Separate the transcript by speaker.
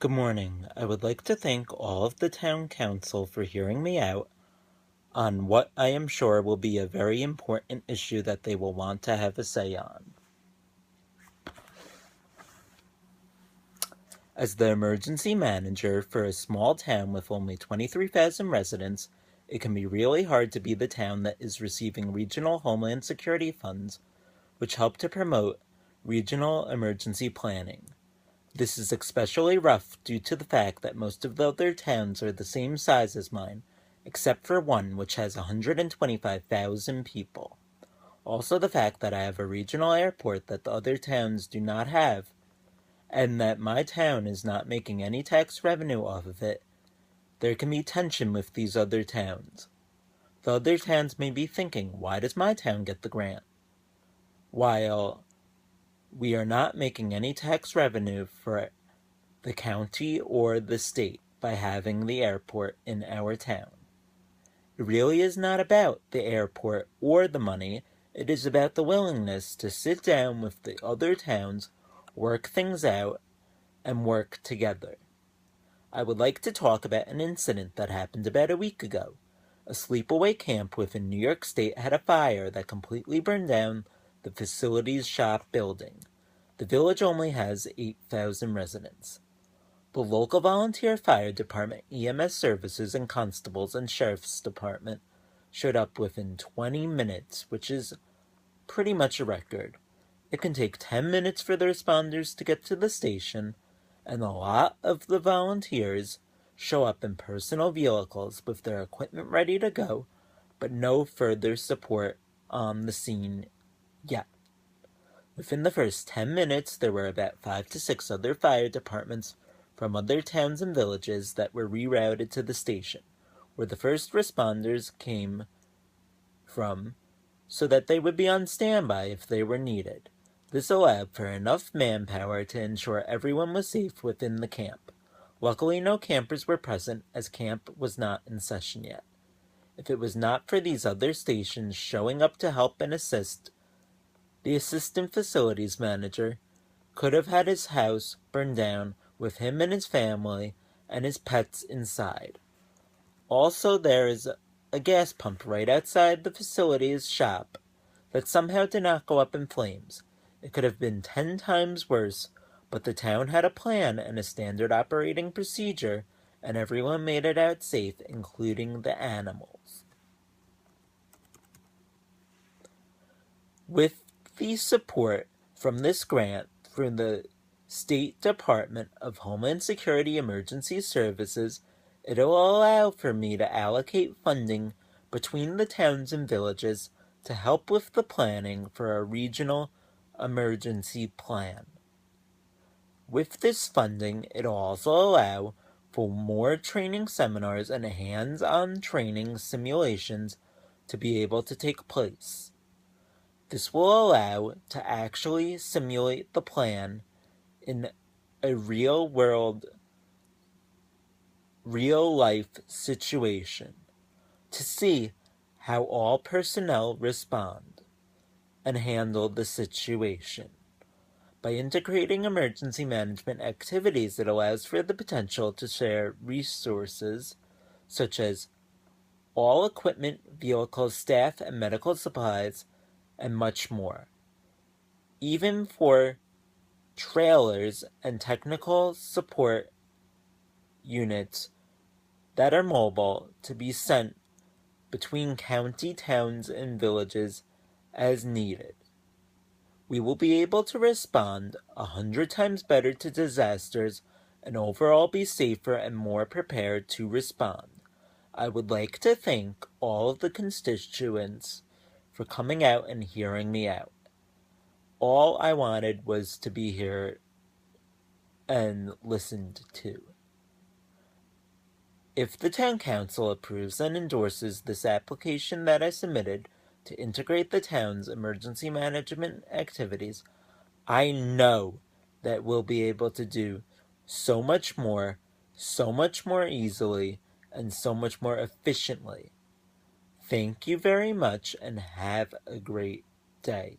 Speaker 1: Good morning. I would like to thank all of the town council for hearing me out on what I am sure will be a very important issue that they will want to have a say on. As the emergency manager for a small town with only 23,000 residents, it can be really hard to be the town that is receiving regional Homeland Security funds, which help to promote regional emergency planning. This is especially rough due to the fact that most of the other towns are the same size as mine, except for one which has 125,000 people. Also the fact that I have a regional airport that the other towns do not have, and that my town is not making any tax revenue off of it. There can be tension with these other towns. The other towns may be thinking, why does my town get the grant? While we are not making any tax revenue for the county or the state by having the airport in our town. It really is not about the airport or the money. It is about the willingness to sit down with the other towns, work things out, and work together. I would like to talk about an incident that happened about a week ago. A sleepaway camp within New York State had a fire that completely burned down the facility's shop building. The village only has 8,000 residents. The local volunteer fire department, EMS services, and constables and sheriff's department showed up within 20 minutes, which is pretty much a record. It can take 10 minutes for the responders to get to the station, and a lot of the volunteers show up in personal vehicles with their equipment ready to go, but no further support on the scene yet. Within the first 10 minutes, there were about 5 to 6 other fire departments from other towns and villages that were rerouted to the station, where the first responders came from, so that they would be on standby if they were needed. This allowed for enough manpower to ensure everyone was safe within the camp. Luckily, no campers were present, as camp was not in session yet. If it was not for these other stations showing up to help and assist, the assistant facilities manager could have had his house burned down with him and his family and his pets inside. Also, there is a gas pump right outside the facility's shop that somehow did not go up in flames. It could have been 10 times worse, but the town had a plan and a standard operating procedure, and everyone made it out safe, including the animals. With the support from this grant from the State Department of Homeland Security Emergency Services, it will allow for me to allocate funding between the towns and villages to help with the planning for a regional emergency plan. With this funding, it will also allow for more training seminars and hands-on training simulations to be able to take place. This will allow to actually simulate the plan in a real-world, real-life situation to see how all personnel respond and handle the situation. By integrating emergency management activities, it allows for the potential to share resources such as all equipment, vehicles, staff, and medical supplies, and much more. Even for trailers and technical support units that are mobile to be sent between county towns and villages as needed. We will be able to respond 100 times better to disasters and overall be safer and more prepared to respond. I would like to thank all of the constituents for coming out and hearing me out. All I wanted was to be here and listened to. If the town council approves and endorses this application that I submitted to integrate the town's emergency management activities, I know that we'll be able to do so much more easily, and so much more efficiently. Thank you very much and have a great day.